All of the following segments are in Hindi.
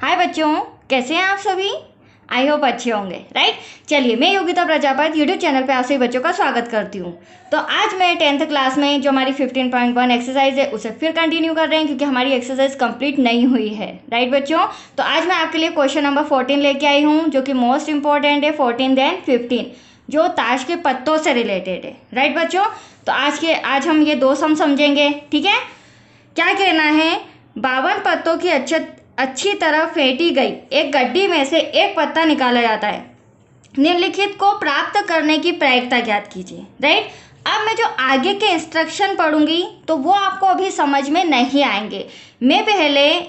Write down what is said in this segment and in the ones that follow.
हाय बच्चों, कैसे हैं आप सभी। आई होप अच्छे होंगे, राइट। चलिए, मैं योगिता प्रजापति यूट्यूब चैनल पे आप सभी बच्चों का स्वागत करती हूँ। तो आज मैं 10th क्लास में जो हमारी 15.1 एक्सरसाइज है उसे फिर कंटिन्यू कर रहे हैं, क्योंकि हमारी एक्सरसाइज कंप्लीट नहीं हुई है, राइट बच्चों। तो आज मैं आपके लिए क्वेश्चन नंबर 14 लेके आई हूँ, जो कि मोस्ट इंपॉर्टेंट है, 14 देन 15, जो ताश के पत्तों से रिलेटेड है, राइट बच्चों। तो आज हम ये दो सम समझेंगे, ठीक है। क्या कहना है, 52 पत्तों की अच्छी तरह फेंटी गई एक गड्डी में से एक पत्ता निकाला जाता है। निम्नलिखित को प्राप्त करने की प्रायिकता ज्ञात कीजिए, राइट। अब मैं जो आगे के इंस्ट्रक्शन पढ़ूंगी तो वो आपको अभी समझ में नहीं आएंगे। मैं पहले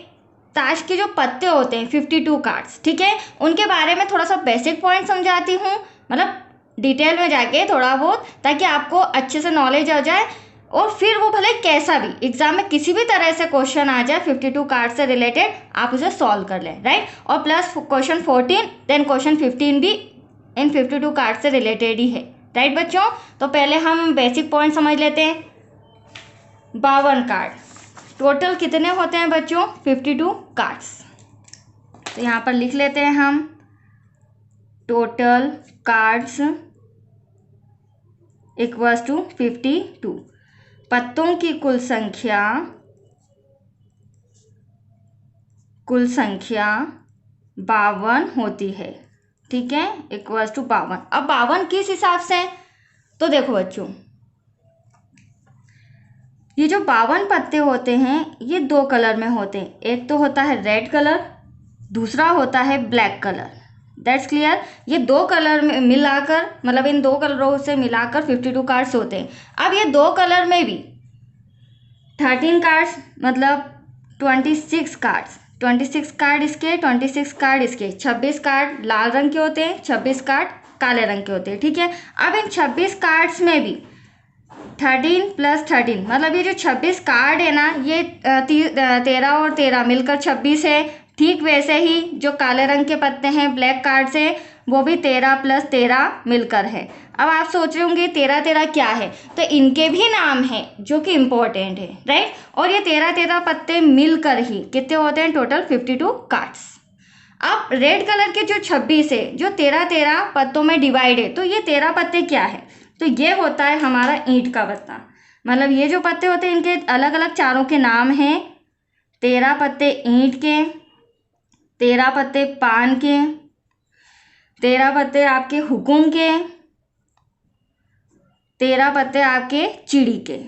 ताश के जो पत्ते होते हैं 52 कार्ड्स, ठीक है, उनके बारे में थोड़ा सा बेसिक पॉइंट समझाती हूँ, मतलब डिटेल में जाके थोड़ा बहुत, ताकि आपको अच्छे से नॉलेज आ जाए। और फिर वो भले कैसा भी एग्जाम में किसी भी तरह से क्वेश्चन आ जाए 52 कार्ड से रिलेटेड, आप उसे सॉल्व कर लें, राइट। और प्लस क्वेश्चन 14 देन क्वेश्चन 15 भी इन 52 कार्ड से रिलेटेड ही है, राइट बच्चों। तो पहले हम बेसिक पॉइंट समझ लेते हैं। 52 कार्ड टोटल कितने होते हैं बच्चों? 52 कार्ड्स। तो यहाँ पर लिख लेते हैं हम, टोटल कार्ड्स इक्वल्स टू 52। पत्तों की कुल संख्या 52 होती है, ठीक है, इक्वल्स टू 52। अब 52 किस हिसाब से? तो देखो बच्चों, ये जो 52 पत्ते होते हैं ये दो कलर में होते हैं। एक तो होता है रेड कलर, दूसरा होता है ब्लैक कलर। That's clear. ये दो कलर में मिलाकर, मतलब इन दो कलरों से मिलाकर 52 कार्ड्स होते हैं। अब ये दो कलर में भी 13 कार्ड्स, मतलब 26 कार्ड्स, 26 कार्ड इसके, 26 कार्ड इसके, 26 कार्ड लाल रंग के होते हैं, 26 कार्ड काले रंग के होते हैं, ठीक है। अब इन 26 कार्ड्स में भी 13 + 13, मतलब ये जो 26 कार्ड है ना, ये 13 और 13 मिलकर 26 है। ठीक वैसे ही जो काले रंग के पत्ते हैं ब्लैक कार्ड से, वो भी 13 + 13 मिलकर है। अब आप सोच रहे होंगे 13 13 क्या है, तो इनके भी नाम है जो कि इम्पोर्टेंट है, राइट। और ये 13 13 पत्ते मिलकर ही कितने होते हैं? Total 52 cards. अब रेड कलर के जो 26 है, जो 13 13 पत्तों में डिवाइड है, तो ये 13 पत्ते क्या है? तो ये होता है हमारा ईंट का पत्ता। मतलब ये जो पत्ते होते हैं इनके अलग अलग चारों के नाम हैं। 13 पत्ते ईंट के, 13 पत्ते पान के, 13 पत्ते आपके हुकुम के, 13 पत्ते आपके चिड़ी के,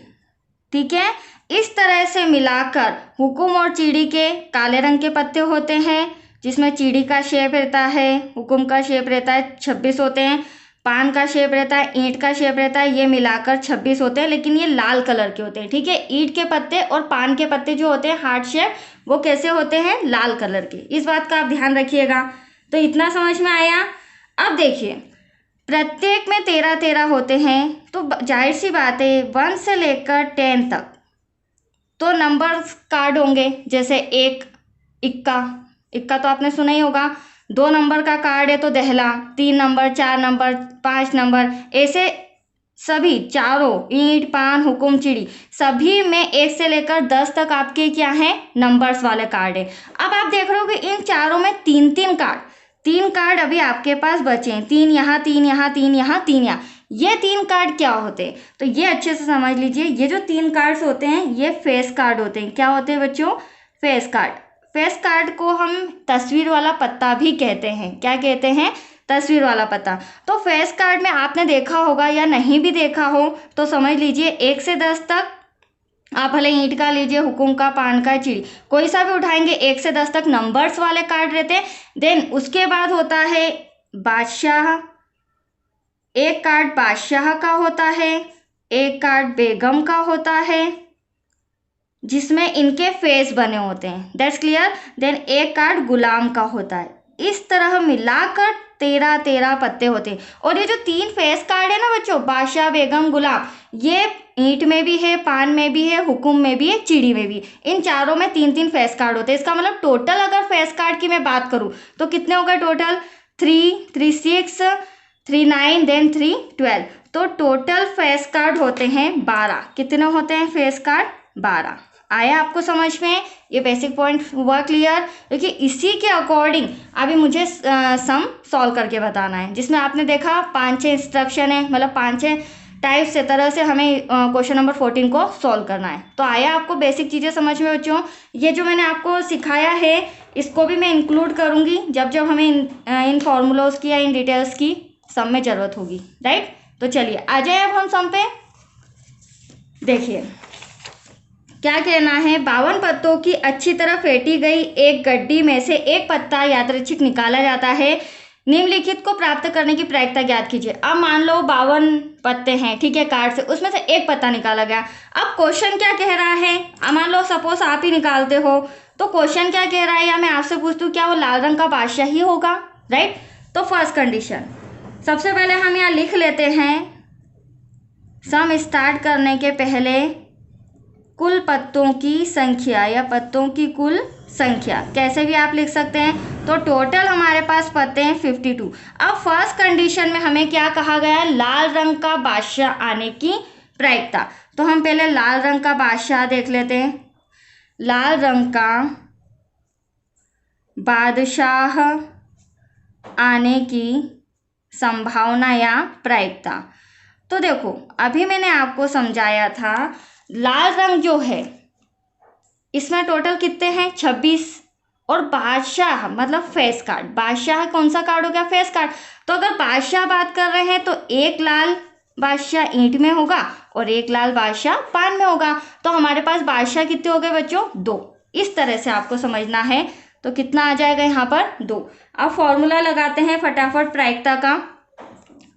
ठीक है। इस तरह से मिलाकर हुकुम और चिड़ी के काले रंग के पत्ते होते हैं, जिसमें चिड़ी का शेप रहता है, हुकुम का शेप रहता है, 26 होते हैं। पान का शेप रहता है, ईंट का शेप रहता है, ये मिलाकर 26 होते हैं, लेकिन ये लाल कलर के होते हैं, ठीक है। ईंट के पत्ते और पान के पत्ते जो होते हैं हार्ट शेप, वो कैसे होते हैं? लाल कलर के। इस बात का आप ध्यान रखिएगा। तो इतना समझ में आया। अब देखिए, प्रत्येक में 13 13 होते हैं, तो जाहिर सी बात है 1 से लेकर 10 तक तो नंबर्स कार्ड होंगे। जैसे एक इक्का, इक्का तो आपने सुना ही होगा। 2 नंबर का कार्ड है तो दहला, 3 नंबर, 4 नंबर, 5 नंबर, ऐसे सभी चारों ईंट पान हुकुम चिड़ी, सभी में 1 से लेकर 10 तक आपके क्या है? नंबर्स वाले कार्ड है। अब आप देख रहे हो कि इन चारों में 3 3 कार्ड, 3 कार्ड अभी आपके पास बचे हैं। 3 यहाँ, 3 यहाँ, 3 यहाँ, 3 यहाँ। ये 3 कार्ड क्या होते हैं? तो ये अच्छे से समझ लीजिए। ये जो 3 कार्ड्स होते हैं ये फेस कार्ड होते हैं। क्या होते हैं बच्चों? Face card. फेस कार्ड को हम तस्वीर वाला पत्ता भी कहते हैं। क्या कहते हैं? तस्वीर वाला पत्ता। तो फेस कार्ड में आपने देखा होगा या नहीं भी देखा हो तो समझ लीजिए 1 से 10 तक आप भले ईंट का लीजिए, हुकुम का, पान का, चिड़ी, कोई सा भी उठाएंगे, 1 से 10 तक नंबर्स वाले कार्ड रहते हैं। देन उसके बाद होता है बादशाह। एक कार्ड बादशाह का होता है, एक कार्ड बेगम का होता है, जिसमें इनके फेस बने होते हैं। That's clear. देन एक कार्ड गुलाम का होता है। इस तरह मिलाकर 13 13 पत्ते होते हैं। और ये जो 3 फेस कार्ड है ना बच्चों, बादशाह, बेगम, गुलाम, ये ईंट में भी है, पान में भी है, हुकुम में भी है, चिड़ी में भी। इन चारों में 3 3 फेस कार्ड होते हैं। इसका मतलब टोटल अगर फेस कार्ड की मैं बात करूं तो कितने हो गए टोटल? 3 3 6 3 9 देन 3 12। तो टोटल फेस कार्ड होते हैं 12। कितने होते हैं फेस कार्ड? 12। आया आपको समझ में? ये बेसिक पॉइंट हुआ क्लियर? देखिए इसी के अकॉर्डिंग अभी मुझे सम सॉल्व करके बताना है, जिसमें आपने देखा 5-6 इंस्ट्रक्शन है, मतलब 5-6 टाइप से तरह से हमें क्वेश्चन नंबर 14 को सॉल्व करना है। तो आया आपको बेसिक चीज़ें समझ में बच्चों? ये जो मैंने आपको सिखाया है इसको भी मैं इंक्लूड करूँगी जब जब हमें इन फॉर्मूलोज की या इन डिटेल्स की सम में ज़रूरत होगी, राइट? तो चलिए आ जाए अब हम सम पे। देखिए क्या कहना है, 52 पत्तों की अच्छी तरह फेंटी गई एक गड्डी में से एक पत्ता यादृच्छिक निकाला जाता है, निम्नलिखित को प्राप्त करने की प्रायिकता ज्ञात कीजिए। अब मान लो 52 पत्ते हैं, ठीक है, कार्ड से उसमें से एक पत्ता निकाला गया। अब क्वेश्चन क्या कह रहा है, अब मान लो सपोज आप ही निकालते हो, तो क्वेश्चन क्या कह रहा है, या मैं आपसे पूछती हूँ क्या वो लाल रंग का बादशाह ही होगा, राइट? तो फर्स्ट कंडीशन सबसे पहले हम यहाँ लिख लेते हैं, सम स्टार्ट करने के पहले कुल पत्तों की संख्या या पत्तों की कुल संख्या कैसे भी आप लिख सकते हैं। तो टोटल हमारे पास पत्ते हैं 52। अब फर्स्ट कंडीशन में हमें क्या कहा गया है, लाल रंग का बादशाह आने की प्रायिकता। तो हम पहले लाल रंग का बादशाह देख लेते हैं। लाल रंग का बादशाह आने की संभावना या प्रायिकता। तो देखो अभी मैंने आपको समझाया था लाल रंग जो है इसमें टोटल कितने हैं, 26, और बादशाह मतलब फेस कार्ड, बादशाह कौन सा कार्ड हो गया, फेस कार्ड। तो अगर बादशाह बात कर रहे हैं तो एक लाल बादशाह ईंट में होगा और एक लाल बादशाह पान में होगा। तो हमारे पास बादशाह कितने हो गए बच्चों, 2। इस तरह से आपको समझना है। तो कितना आ जाएगा यहाँ पर, 2। अब फॉर्मूला लगाते हैं फटाफट प्रायिकता का।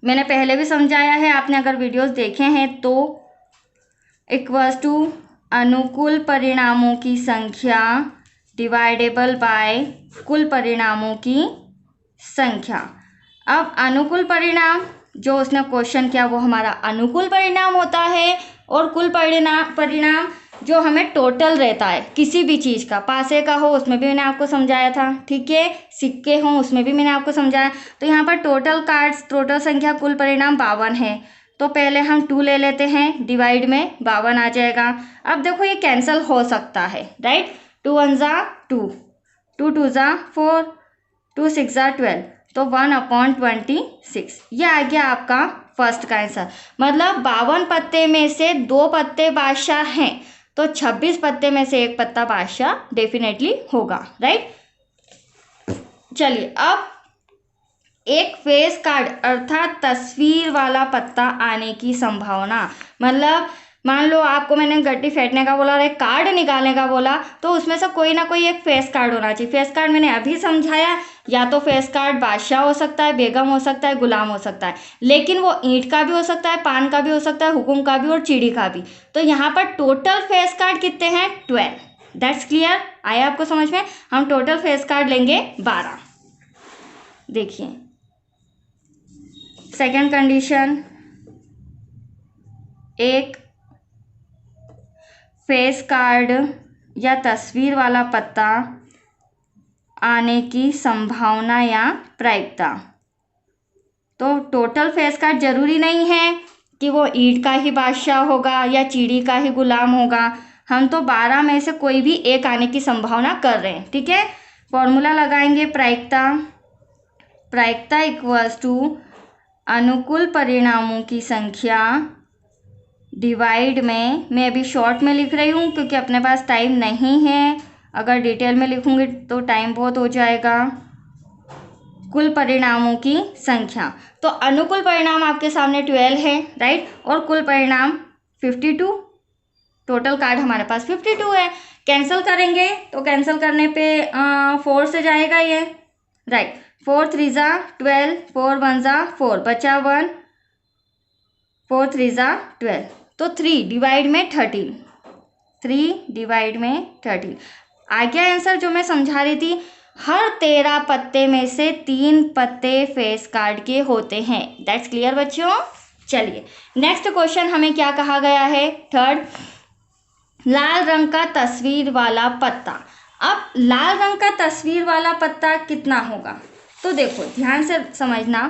मैंने पहले भी समझाया है, आपने अगर वीडियोस देखे हैं तो इक्वल्स टू अनुकूल परिणामों की संख्या डिवाइडेबल बाय कुल परिणामों की संख्या। अब अनुकूल परिणाम जो उसने क्वेश्चन किया वो हमारा अनुकूल परिणाम होता है, और कुल परिणाम जो हमें टोटल रहता है किसी भी चीज़ का, पासे का हो उसमें भी मैंने आपको समझाया था, ठीक है, सिक्के हों उसमें भी मैंने आपको समझाया। तो यहाँ पर टोटल कार्ड्स, टोटल संख्या कुल परिणाम 52 है। तो पहले हम 2 ले लेते हैं, डिवाइड में 52 आ जाएगा। अब देखो ये कैंसिल हो सकता है, राइट? 2 1 जा 2, 2 2 जा 4, 2 6 जा 12, तो 1/26 ये आ गया आपका फर्स्ट का आंसर। मतलब 52 पत्ते में से 2 पत्ते बादशाह हैं, तो 26 पत्ते में से एक पत्ता बादशाह डेफिनेटली होगा, राइट? चलिए अब एक फेस कार्ड अर्थात तस्वीर वाला पत्ता आने की संभावना, मतलब मान लो आपको मैंने गड्डी फेंटने का बोला और एक कार्ड निकालने का बोला, तो उसमें से कोई ना कोई एक फेस कार्ड होना चाहिए। फेस कार्ड मैंने अभी समझाया, या तो फेस कार्ड बादशाह हो सकता है, बेगम हो सकता है, गुलाम हो सकता है, लेकिन वो ईंट का भी हो सकता है, पान का भी हो सकता है, हुकुम का भी और चिड़ी का भी। तो यहाँ पर टोटल फेस कार्ड कितने हैं, 12। That's clear? आया आपको समझ में? हम टोटल फेस कार्ड लेंगे 12। देखिए सेकेंड कंडीशन, एक फेस कार्ड या तस्वीर वाला पत्ता आने की संभावना या प्रायिकता। तो टोटल फेस कार्ड जरूरी नहीं है कि वो ईंट का ही बादशाह होगा या चीड़ी का ही गुलाम होगा, हम तो 12 में से कोई भी एक आने की संभावना कर रहे हैं, ठीक है? फॉर्मूला लगाएंगे प्रायिकता, प्रायिकता इक्वल्स टू अनुकूल परिणामों की संख्या डिवाइड में, मैं अभी शॉर्ट में लिख रही हूँ क्योंकि अपने पास टाइम नहीं है, अगर डिटेल में लिखूँगी तो टाइम बहुत हो जाएगा, कुल परिणामों की संख्या। तो अनुकूल परिणाम आपके सामने 12 है, राइट? और कुल परिणाम 52, टोटल कार्ड हमारे पास 52 है। कैंसिल करेंगे तो कैंसिल करने पे 4 से जाएगा ये, राइट? 4 3 जा 12, 4 1 जा 4, बचा 1, 4 3 जा 12, तो 3 डिवाइड में 13, 3 डिवाइड में 13 आ गया आंसर जो मैं समझा रही थी। हर 13 पत्ते में से 3 पत्ते फेस कार्ड के होते हैं। दैट्स क्लियर बच्चों? चलिए नेक्स्ट क्वेश्चन हमें क्या कहा गया है, थर्ड, लाल रंग का तस्वीर वाला पत्ता। अब लाल रंग का तस्वीर वाला पत्ता कितना होगा, तो देखो ध्यान से समझना,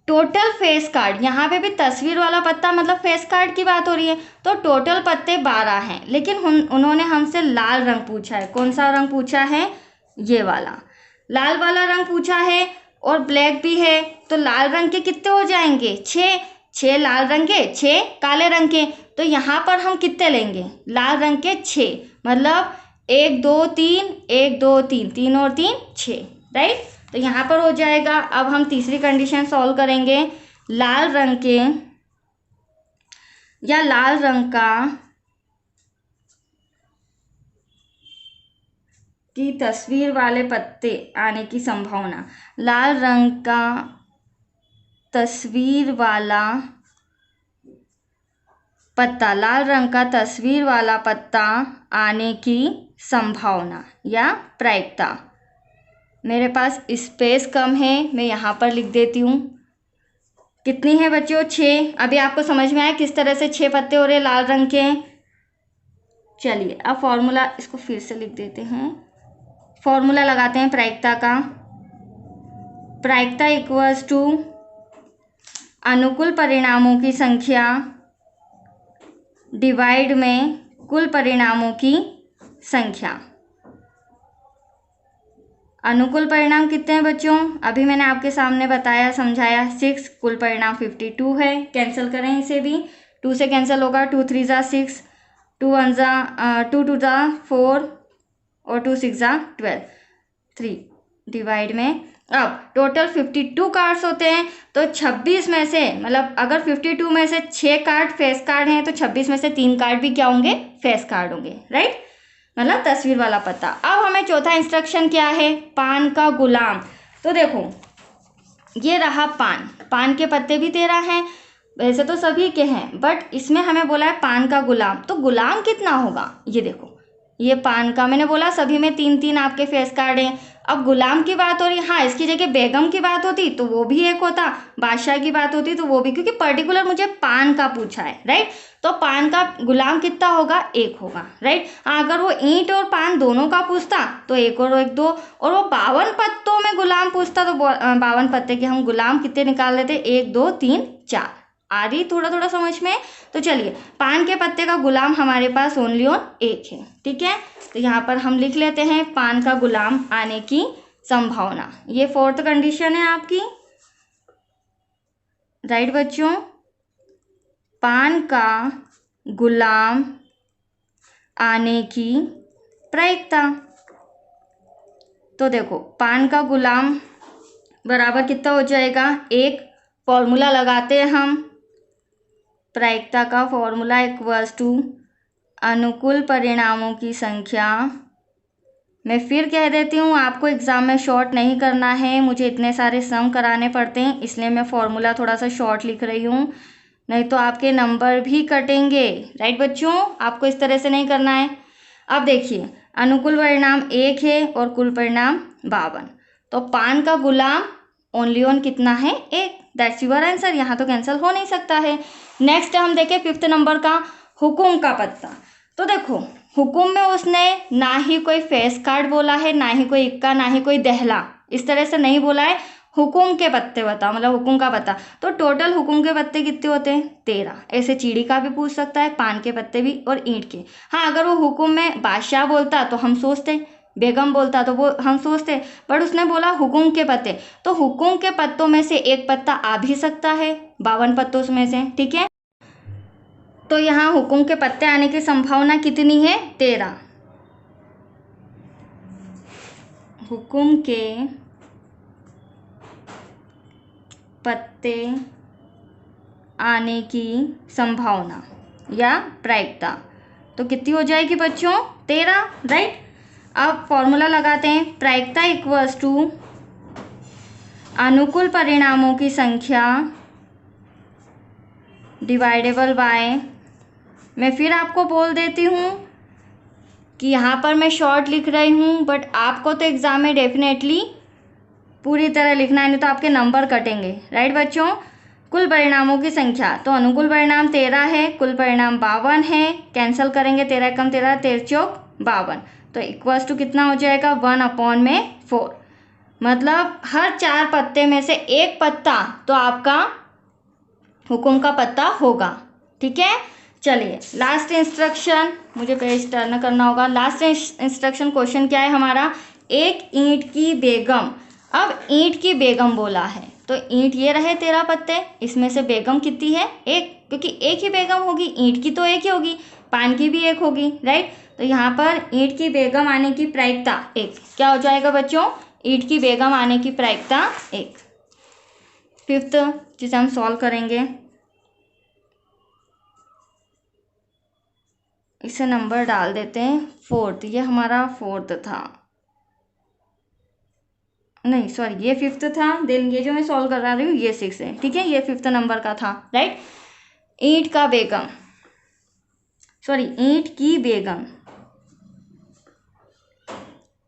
टोटल फेस कार्ड, यहाँ पे भी तस्वीर वाला पत्ता मतलब फेस कार्ड की बात हो रही है, तो टोटल पत्ते 12 हैं, लेकिन उन्होंने हमसे लाल रंग पूछा है। कौन सा रंग पूछा है? ये वाला लाल वाला रंग पूछा है, और ब्लैक भी है, तो लाल रंग के कितने हो जाएंगे? 6। 6 लाल रंग के, 6 काले रंग के, तो यहाँ पर हम कितने लेंगे? लाल रंग के 6, मतलब 1 2 3, 1 2 3, 3 और 3 6, राइट। तो यहाँ पर हो जाएगा। अब हम तीसरी कंडीशन सॉल्व करेंगे। लाल रंग के या लाल रंग का की तस्वीर वाले पत्ते आने की संभावना। लाल रंग का तस्वीर वाला पत्ता, लाल रंग का तस्वीर वाला पत्ता आने की संभावना या प्रायिकता। मेरे पास स्पेस कम है, मैं यहाँ पर लिख देती हूँ। कितनी है बच्चों? 6। अभी आपको समझ में आया किस तरह से 6 पत्ते हो रहे लाल रंग के? चलिए अब फॉर्मूला, इसको फिर से लिख देते हैं। फॉर्मूला लगाते हैं प्रायिकता का। प्रायिकता इक्वल्स टू अनुकूल परिणामों की संख्या डिवाइड में कुल परिणामों की संख्या। अनुकूल परिणाम कितने हैं बच्चों? अभी मैंने आपके सामने बताया, समझाया। 6, कुल परिणाम 52 है। कैंसिल करें इसे भी, 2 से कैंसिल होगा। 2 3 ज़ा 6, 2 1 ज़ा 2 2 ज़ा 4 और 2 6 ज़ा 12, 3 डिवाइड में। अब टोटल 52 कार्ड्स होते हैं, तो 26 में से, मतलब अगर 52 में से 6 कार्ड फेस कार्ड हैं, तो 26 में से 3 कार्ड भी क्या होंगे? फेस कार्ड होंगे, राइट, मतलब तस्वीर वाला पत्ता। अब हमें चौथा इंस्ट्रक्शन क्या है? पान का गुलाम। तो देखो ये रहा पान, पान के पत्ते भी 13 हैं, वैसे तो सभी के हैं, बट इसमें हमें बोला है पान का गुलाम, तो गुलाम कितना होगा? ये देखो, ये पान का, मैंने बोला सभी में 3-3 आपके फेस कार्ड हैं। अब गुलाम की बात हो रही है, हाँ इसकी जगह बेगम की बात होती तो वो भी एक होता, बादशाह की बात होती तो वो भी, क्योंकि पर्टिकुलर मुझे पान का पूछा है, राइट। तो पान का गुलाम कितना होगा? 1 होगा, राइट। अगर वो ईंट और पान दोनों का पूछता तो 1 और 1 2, और वो 52 पत्तों में गुलाम पूछता तो 52 पत्ते के हम गुलाम कितने निकाल लेते? 1 2 3 4। आ रही थोड़ा थोड़ा समझ में? तो चलिए, पान के पत्ते का गुलाम हमारे पास ओनली ऑन 1 है, ठीक है। तो यहाँ पर हम लिख लेते हैं पान का गुलाम आने की संभावना। ये 4th कंडीशन है आपकी, राइट बच्चों। पान का गुलाम आने की प्रायिकता। तो देखो पान का गुलाम बराबर कितना हो जाएगा? 1। फॉर्मूला लगाते हैं हम, प्रायिकता का फॉर्मूला इक्वल्स टू अनुकूल परिणामों की संख्या। मैं फिर कह देती हूँ, आपको एग्ज़ाम में शॉर्ट नहीं करना है, मुझे इतने सारे सम कराने पड़ते हैं, इसलिए मैं फॉर्मूला थोड़ा सा शॉर्ट लिख रही हूँ, नहीं तो आपके नंबर भी कटेंगे, राइट बच्चों। आपको इस तरह से नहीं करना है। अब देखिए, अनुकूल परिणाम 1 है और कुल परिणाम 52, तो पान का गुलाम ओनली ऑन कितना है? 1। दैट्स योर आंसर, यहाँ तो कैंसिल हो नहीं सकता है। नेक्स्ट हम देखें 5th नंबर का, हुकुम का पत्ता। तो देखो हुकुम में उसने ना ही कोई फेस कार्ड बोला है, ना ही कोई इक्का, ना ही कोई दहला, इस तरह से नहीं बोला है। हुकुम के पत्ते बताओ, मतलब हुकुम का पत्ता। तो टोटल हुकुम के पत्ते कितने होते हैं? 13। ऐसे चीड़ी का भी पूछ सकता है, पान के पत्ते भी और ईंट के। हाँ अगर वो हुकुम में बादशाह बोलता तो हम सोचते, बेगम बोलता तो वो हम सोचते, बट उसने बोला हुकुम के पत्ते, तो हुकुम के पत्तों में से एक पत्ता आ भी सकता है 52 पत्तों में से, ठीक है। तो यहाँ हुकुम के पत्ते आने की संभावना कितनी है? 13। हुकुम के पत्ते आने की संभावना या प्रायिकता तो कितनी हो जाएगी बच्चों? 13, राइट। अब फॉर्मूला लगाते हैं, प्रायिकता इक्वल्स टू अनुकूल परिणामों की संख्या डिवाइडेबल बाय, मैं फिर आपको बोल देती हूँ कि यहाँ पर मैं शॉर्ट लिख रही हूँ, बट आपको तो एग्ज़ाम में डेफिनेटली पूरी तरह लिखना है, नहीं तो आपके नंबर कटेंगे, राइट बच्चों। कुल परिणामों की संख्या, तो अनुकूल परिणाम 13 है, कुल परिणाम 52 है, कैंसिल करेंगे 13 कम 13, 13 चौक 52, तो इक्वल्स टू कितना हो जाएगा? 1/4। मतलब हर 4 पत्ते में से एक पत्ता तो आपका हुक्म का पत्ता होगा। ठीक है, चलिए लास्ट इंस्ट्रक्शन, मुझे पेज टर्न करना होगा। लास्ट इंस्ट्रक्शन क्वेश्चन क्या है हमारा, एक ईंट की बेगम। अब ईंट की बेगम बोला है तो ईंट ये रहे 13 पत्ते, इसमें से बेगम कितनी है, एक, क्योंकि एक ही बेगम होगी, ईंट की तो एक ही होगी, पान की भी एक होगी, राइट। तो यहाँ पर ईंट की बेगम आने की प्रायिकता एक, क्या हो जाएगा बच्चों, ईंट की बेगम आने की प्रायिकता एक। फिफ्थ जिसे हम सॉल्व करेंगे, इसे नंबर डाल देते हैं 4th, ये हमारा 4th था, नहीं सॉरी ये 5th था, देन ये जो मैं सॉल्व कर रही हूँ ये 6 है। ठीक है, ये 5th नंबर का था, राइट। ईंट का बेगम, सॉरी ईंट की बेगम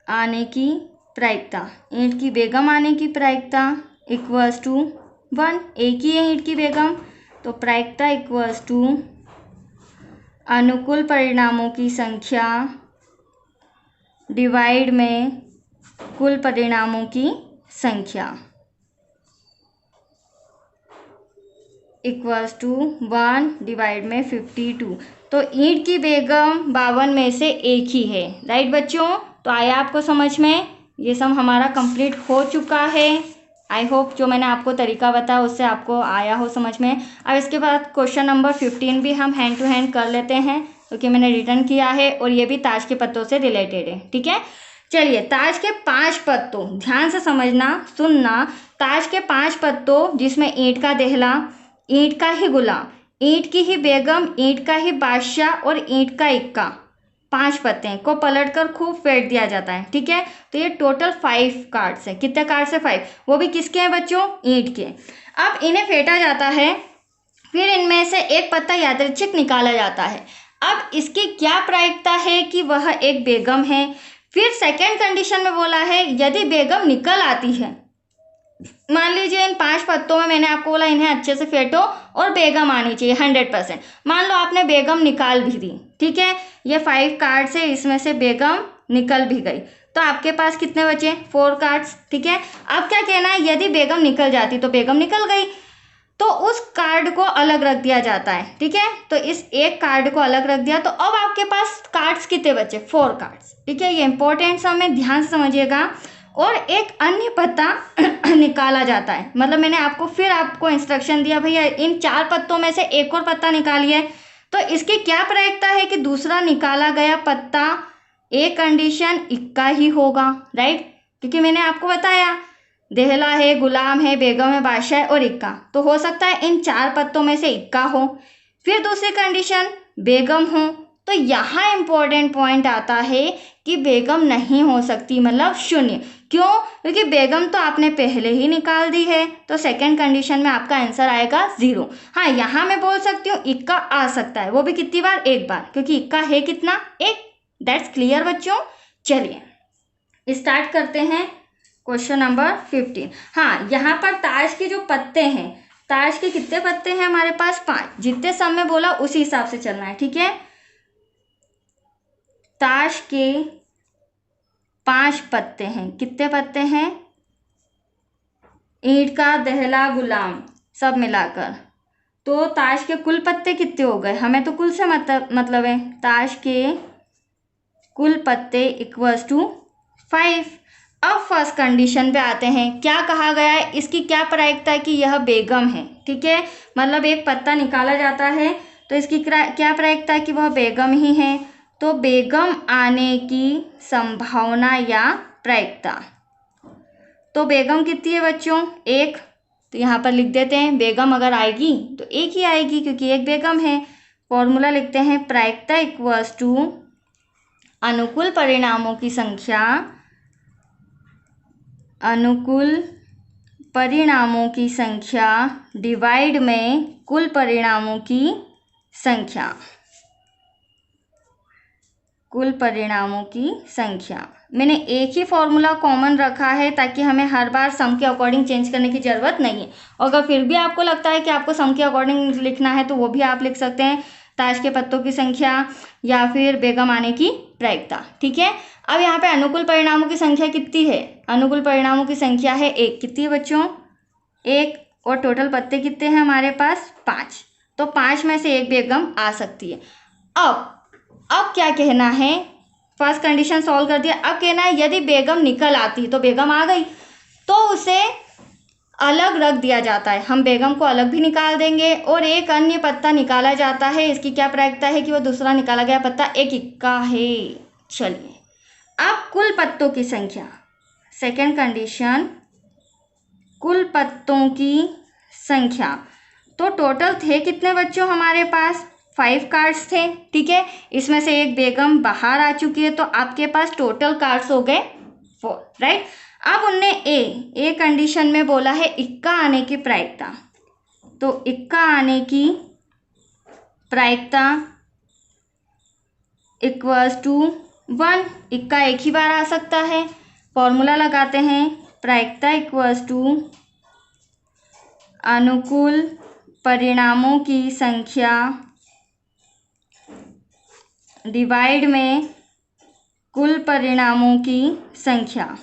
आने की प्रायिकता, ईंट की बेगम आने की प्रायिकता इक्वल्स टू 1, एक ही है ईंट की बेगम, तो प्रायिकता इक्वल्स टू अनुकूल परिणामों की संख्या डिवाइड में कुल परिणामों की संख्या इक्वल्स टू 1 डिवाइड में 52। तो ईंट की बेगम 52 में से एक ही है, राइट बच्चों। तो आया आपको समझ में, ये सब हमारा कंप्लीट हो चुका है। आई होप जो मैंने आपको तरीका बताया उससे आपको आया हो समझ में। अब इसके बाद क्वेश्चन नंबर 15 भी हम हैंड टू हैंड कर लेते हैं, क्योंकि मैंने रिटर्न किया है और ये भी ताश के पत्तों से रिलेटेड है। ठीक है, चलिए ताश के 5 पत्तों, ध्यान से समझना सुनना, ताश के 5 पत्तों जिसमें ईंट का देहला, ईंट का ही गुलाम, ईंट की ही बेगम, ईंट का ही बादशाह और ईंट का इक्का, 5 पत्ते को पलटकर खूब फेंट दिया जाता है। ठीक है, तो ये टोटल 5 कार्ड्स है। कितने कार्ड्स है, 5, वो भी किसके हैं बच्चों, ईंट के। अब इन्हें फेंटा जाता है, फिर इनमें से एक पत्ता यादृच्छिक निकाला जाता है। अब इसकी क्या प्रायिकता है कि वह एक बेगम है। फिर सेकेंड कंडीशन में बोला है यदि बेगम निकल आती है, मान लीजिए इन 5 पत्तों में मैंने आपको बोला इन्हें अच्छे से फेंटो और बेगम आनी चाहिए 100%। मान लो आपने बेगम निकाल भी दी, ठीक है, ये 5 कार्ड से इसमें से बेगम निकल भी गई, तो आपके पास कितने बचे, 4 कार्ड्स। ठीक है, अब क्या कहना है, यदि बेगम निकल जाती तो बेगम निकल गई, तो उस कार्ड को अलग रख दिया जाता है। ठीक है, तो इस एक कार्ड को अलग रख दिया, तो अब आपके पास कार्ड्स कितने बचे, 4 कार्ड्स। ठीक है, ये इंपॉर्टेंट सब में ध्यान से समझिएगा। और एक अन्य पत्ता निकाला जाता है, मतलब मैंने आपको फिर आपको इंस्ट्रक्शन दिया भैया इन 4 पत्तों में से एक और पत्ता निकालिए, तो इसकी क्या प्रायिकता है कि दूसरा निकाला गया पत्ता एक कंडीशन इक्का ही होगा, राइट, क्योंकि मैंने आपको बताया देहला है, गुलाम है, बेगम है, बादशाह है और इक्का, तो हो सकता है इन 4 पत्तों में से इक्का हो। फिर दूसरी कंडीशन बेगम हो, तो यहाँ इंपॉर्टेंट पॉइंट आता है कि बेगम नहीं हो सकती, मतलब 0। क्यों, क्योंकि बेगम तो आपने पहले ही निकाल दी है, तो सेकंड कंडीशन में आपका आंसर आएगा 0। हाँ, यहाँ मैं बोल सकती हूँ इक्का आ सकता है, वो भी कितनी बार, एक बार, क्योंकि इक्का है कितना, एक। दैट्स क्लियर बच्चों। चलिए स्टार्ट करते हैं क्वेश्चन नंबर 15। हाँ, यहाँ पर ताश के जो पत्ते हैं, ताश के कितने पत्ते हैं हमारे पास, 5, जितने समय बोला उसी हिसाब से चलना है। ठीक है, ताश के 5 पत्ते हैं, कितने पत्ते हैं, ईंट का देहला गुलाम सब मिलाकर, तो ताश के कुल पत्ते कितने हो गए, हमें तो कुल से मतलब है, ताश के कुल पत्ते इक्वल्स टू 5। अब फर्स्ट कंडीशन पे आते हैं, क्या कहा गया है, इसकी क्या प्रायिकता है कि यह बेगम है। ठीक है, मतलब एक पत्ता निकाला जाता है तो इसकी क्या प्रायिकता है कि वह बेगम ही है, तो बेगम आने की संभावना या प्रायिकता, तो बेगम कितनी है बच्चों, 1, तो यहाँ पर लिख देते हैं बेगम अगर आएगी तो 1 ही आएगी क्योंकि एक बेगम है। फॉर्मूला लिखते हैं प्रायिकता इक्वल्स टू अनुकूल परिणामों की संख्या, अनुकूल परिणामों की संख्या डिवाइड में कुल परिणामों की संख्या, कुल परिणामों की संख्या। मैंने एक ही फॉर्मूला कॉमन रखा है ताकि हमें हर बार सम के अकॉर्डिंग चेंज करने की ज़रूरत नहीं है। और अगर फिर भी आपको लगता है कि आपको सम के अकॉर्डिंग लिखना है तो वो भी आप लिख सकते हैं, ताश के पत्तों की संख्या या फिर बेगम आने की प्रायिकता। ठीक है, अब यहाँ पे अनुकूल परिणामों की संख्या कितनी है? अनुकूल परिणामों की संख्या है 1। कितनी है बच्चों? 1। और टोटल पत्ते कितने हैं हमारे पास? 5। तो 5 में से एक बेगम आ सकती है। अब क्या कहना है? फर्स्ट कंडीशन सॉल्व कर दिया। अब कहना है यदि बेगम निकल आती, तो बेगम आ गई तो उसे अलग रख दिया जाता है। हम बेगम को अलग भी निकाल देंगे और एक अन्य पत्ता निकाला जाता है। इसकी क्या प्रायिकता है कि वो दूसरा निकाला गया पत्ता एक इक्का है। चलिए अब कुल पत्तों की संख्या, सेकेंड कंडीशन, कुल पत्तों की संख्या। तो टोटल थे कितने बच्चों हमारे पास? 5 कार्ड्स थे, ठीक है। इसमें से एक बेगम बाहर आ चुकी है, तो आपके पास टोटल कार्ड्स हो गए 4, राइट। अब उनने ए कंडीशन में बोला है इक्का आने की प्रायिकता। तो इक्का आने की प्रायिकता इक्वल्स टू 1। इक्का एक ही बार आ सकता है। फॉर्मूला लगाते हैं, प्रायिकता इक्वल्स टू अनुकूल परिणामों की संख्या डिवाइड में कुल परिणामों की संख्या।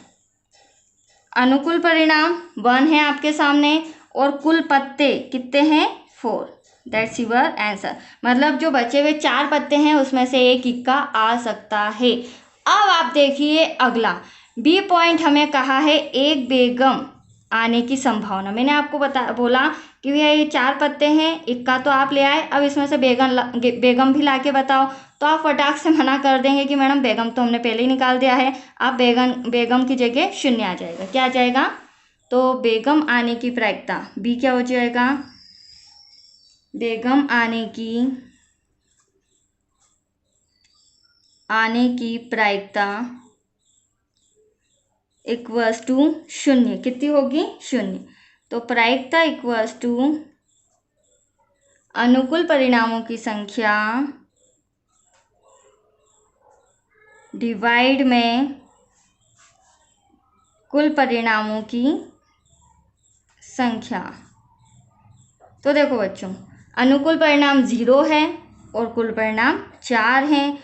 अनुकूल परिणाम 1 है आपके सामने और कुल पत्ते कितने हैं? 4। That's your answer. मतलब जो बचे हुए 4 पत्ते हैं उसमें से एक इक्का आ सकता है। अब आप देखिए अगला बी पॉइंट, हमें कहा है एक बेगम आने की संभावना। मैंने आपको बोला कि भैया ये 4 पत्ते हैं, इक्का तो आप ले आए, अब इसमें से बेगम भी ला के बताओ। तो आप फटाक से मना कर देंगे कि मैडम बेगम तो हमने पहले ही निकाल दिया है। आप बेगम की जगह 0 आ जाएगा। क्या आ जाएगा? तो बेगम आने की प्रायिकता बी क्या हो जाएगा? बेगम आने की प्रायिकता इक्वल्स टू 0। कितनी होगी? 0। तो प्रायिकता इक्वल्स टू अनुकूल परिणामों की संख्या डिवाइड में कुल परिणामों की संख्या। तो देखो बच्चों, अनुकूल परिणाम 0 है और कुल परिणाम 4 हैं।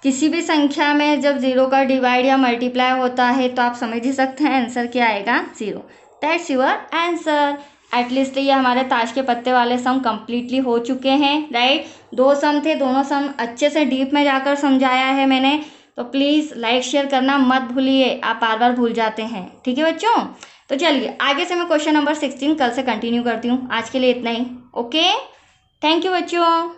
किसी भी संख्या में जब 0 का डिवाइड या मल्टीप्लाई होता है तो आप समझ ही सकते हैं आंसर क्या आएगा? 0। That's your answer. एटलीस्ट ये हमारे ताश के पत्ते वाले सम कंप्लीटली हो चुके हैं, राइट। 2 सम थे, दोनों सम अच्छे से डीप में जाकर समझाया है मैंने। तो प्लीज़ लाइक शेयर करना मत भूलिए, आप बार बार भूल जाते हैं, ठीक है बच्चों। तो चलिए आगे से मैं क्वेश्चन नंबर 16 कल से कंटिन्यू करती हूँ। आज के लिए इतना ही। ओके, थैंक यू बच्चों।